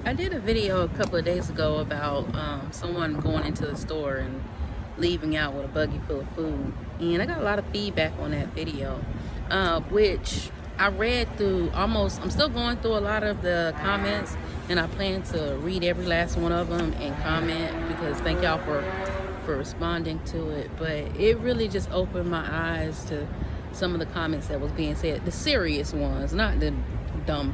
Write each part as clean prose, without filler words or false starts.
I did a video a couple of days ago about someone going into the store and leaving out with a buggy full of food. And I got a lot of feedback on that video, which I read through almost, I'm still going through a lot of the comments, and I plan to read every last one of them and comment, because thank y'all for responding to it. But it really just opened my eyes to some of the comments that was being said, the serious ones, not the dumb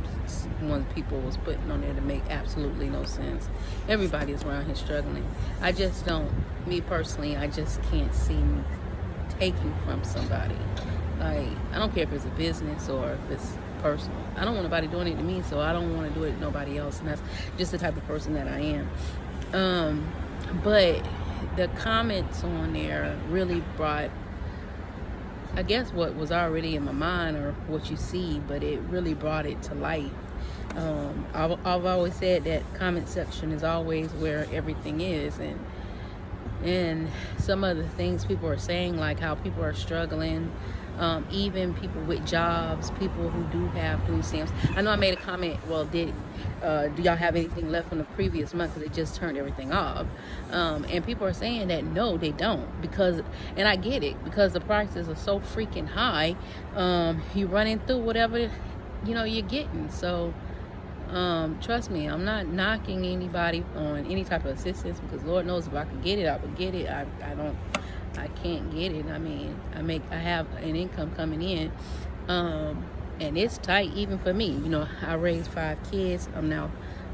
ones people was putting on there to make absolutely no sense. Everybody is around here struggling. I just don't, me personally, I just can't see me taking from somebody. Like, I don't care if it's a business or if it's personal. I don't want nobody doing it to me, so I don't want to do it to nobody else. And that's just the type of person that I am. But the comments on there really brought, I guess, what was already in my mind or what you see, but it really brought it to life. I've always said that comment section is always where everything is, and some of the things people are saying, like how people are struggling, even people with jobs, people who do have food stamps. I know I made a comment, well, do y'all have anything left from the previous month, because they just turned everything off, and people are saying that no, they don't, because, and I get it, because the prices are so freaking high. You're running through whatever you're getting. So trust me, I'm not knocking anybody on any type of assistance, because Lord knows if I could get it, I would get it. I can't get it. I mean, I have an income coming in, and it's tight even for me. I raised 5 kids. I'm now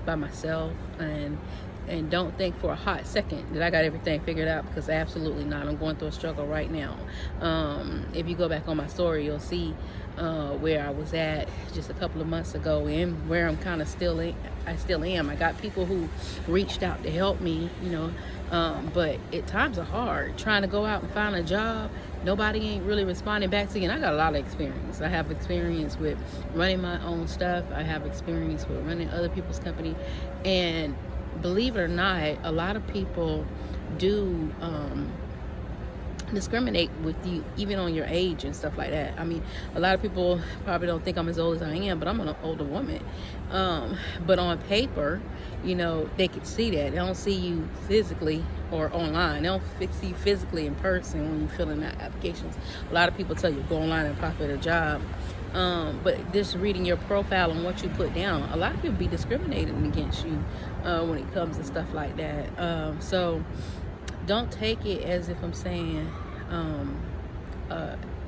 by myself, and don't think for a hot second that I got everything figured out, because absolutely not. I'm going through a struggle right now. If you go back on my story, you'll see where I was at just a couple of months ago, and where I'm kind of I still am. I got people who reached out to help me, but times are hard. Trying to go out and find a job, nobody ain't really responding back to you. And I got a lot of experience. I have experience with running my own stuff. I have experience with running other people's company, and believe it or not, a lot of people do discriminate with you, even on your age and stuff like that. I mean, a lot of people probably don't think I'm as old as I am, but I'm an older woman. But on paper, they can see that. They don't see you physically or online. They don't see you physically in person when you fill in that applications. A lot of people tell you go online and apply for a job. But just reading your profile and what you put down, a lot of people be discriminating against you when it comes to stuff like that. So don't take it as if I'm saying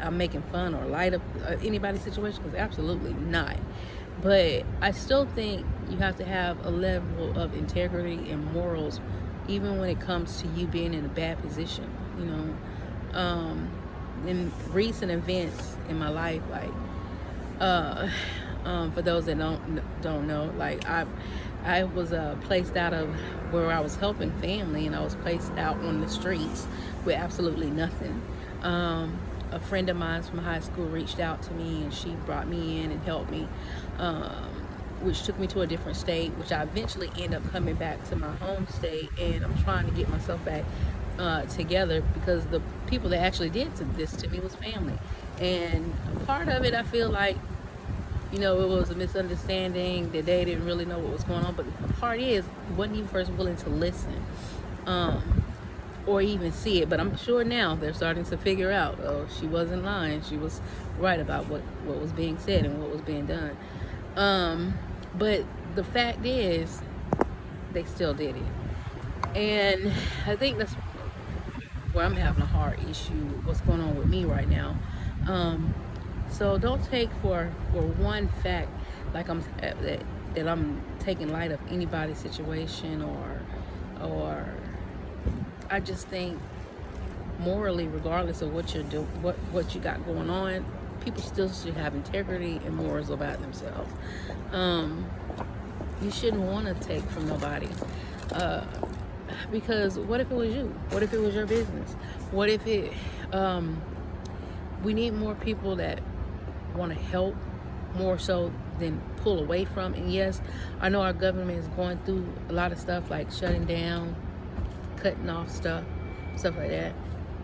I'm making fun or light up anybody's situation, because absolutely not. But I still think you have to have a level of integrity and morals, even when it comes to you being in a bad position. In recent events in my life, like for those that don't know, like I was placed out of where I was helping family, and I was placed out on the streets with absolutely nothing. A friend of mine from high school reached out to me, and she brought me in and helped me, which took me to a different state, which I eventually ended up coming back to my home state, and I'm trying to get myself back together, because the people that actually did this to me was family. And part of it, I feel like, it was a misunderstanding, that they didn't really know what was going on. But the part is, wasn't even first willing to listen or even see it. But I'm sure now they're starting to figure out, oh, she wasn't lying. She was right about what was being said and what was being done. But the fact is, they still did it. And I think that's where I'm having a hard issue, what's going on with me right now. So don't take for one fact, like that I'm taking light of anybody's situation, or I just think morally, regardless of what you're doing, what you got going on, people still should have integrity and morals about themselves. You shouldn't want to take from nobody, because what if it was you? What if it was your business? What if we need more people that want to help, more so than pull away from. And yes, I know our government is going through a lot of stuff, like shutting down, cutting off stuff like that,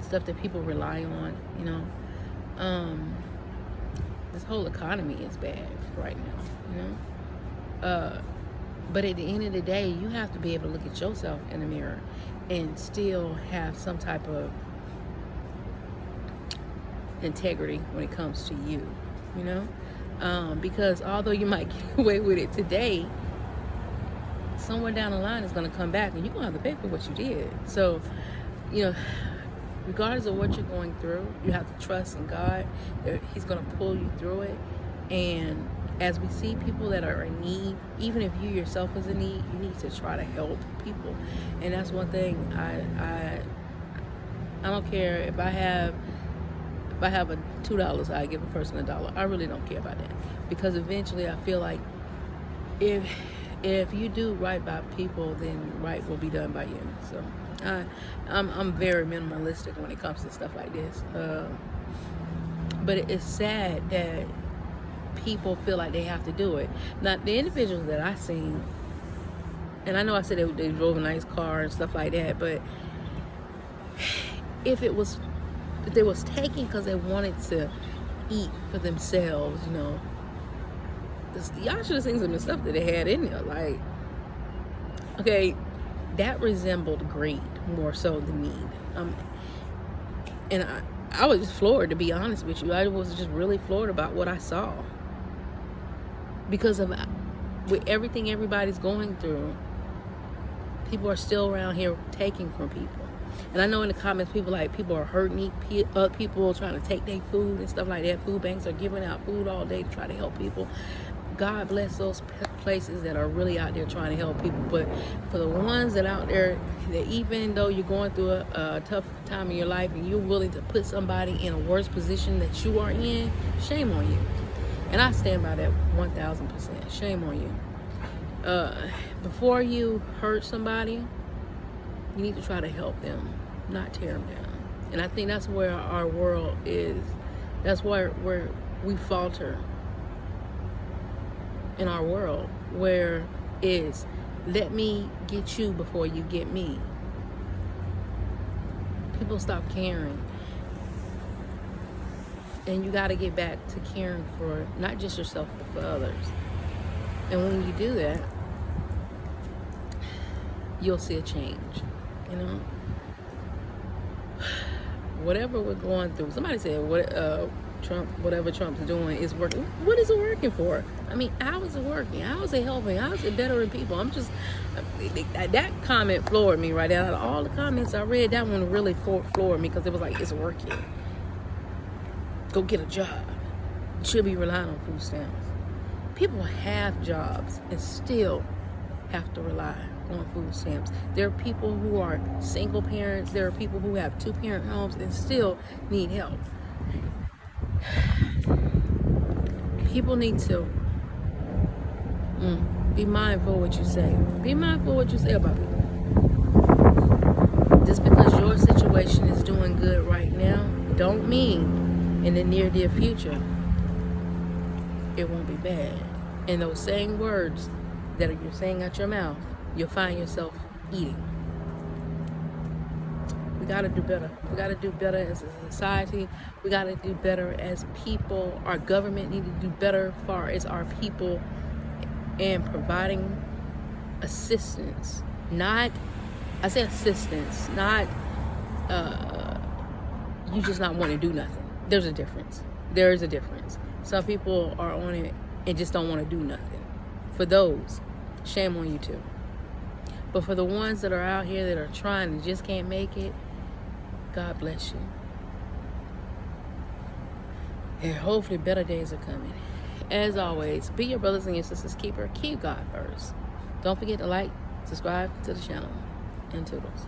stuff that people rely on. This whole economy is bad right now. But at the end of the day, you have to be able to look at yourself in the mirror and still have some type of integrity when it comes to you, you know? Because although you might get away with it today, somewhere down the line is going to come back and you're going to have to pay for what you did. So, you know, regardless of what you're going through, you have to trust in God. He's going to pull you through it. And as we see people that are in need, even if you yourself is in need, you need to try to help people. And that's one thing I don't care if I have a $2, I give a person $1. I really don't care about that, because eventually I feel like if you do right by people, then right will be done by you. So I'm very minimalistic when it comes to stuff like this. But it's sad that people feel like they have to do it. Now, the individuals that I seen, and I know I said they drove a nice car and stuff like that, but if they was taking because they wanted to eat for themselves, you know, y'all should have seen some of the stuff that they had in there. Like, okay, that resembled greed more so than need. And I was just floored, to be honest with you. I was just really floored about what I saw, because of with everything everybody's going through, people are still around here taking from people. And I know in the comments, people are hurting other people, trying to take their food and stuff like that. Food banks are giving out food all day to try to help people. God bless those places that are really out there trying to help people. But for the ones that out there, that even though you're going through a tough time in your life and you're willing to put somebody in a worse position that you are in, shame on you. And I stand by that 1,000%. Shame on you. Before you hurt somebody, you need to try to help them, not tear them down. And I think that's where our world is. That's where we falter in our world, where is, let me get you before you get me. People stop caring. And you got to get back to caring for not just yourself, but for others. And when you do that, you'll see a change, you know? Whatever we're going through, somebody said whatever Trump's doing is working. What is it working for? I mean, how is it working? How is it helping? How is it bettering people? That comment floored me right out of all the comments I read. That one really floored me, because it was like, it's working. Go get a job. You should be relying on food stamps. People have jobs and still have to rely on food stamps. There are people who are single parents. There are people who have 2-parent homes and still need help. People need to be mindful of what you say. Be mindful of what you say about people. Just because your situation is doing good right now, don't mean in the near future it won't be bad. And those same words that you're saying out your mouth, you'll find yourself eating. We got to do better. We got to do better as a society. We got to do better as people. Our government needs to do better as far as our people and providing assistance. Not, I say assistance, not you just not want to do nothing. There's a difference. There is a difference. Some people are on it and just don't want to do nothing. For those, shame on you too. But for the ones that are out here that are trying and just can't make it, God bless you. And hopefully better days are coming. As always, be your brothers and your sisters' keeper. Keep God first. Don't forget to like, subscribe to the channel, and toodles.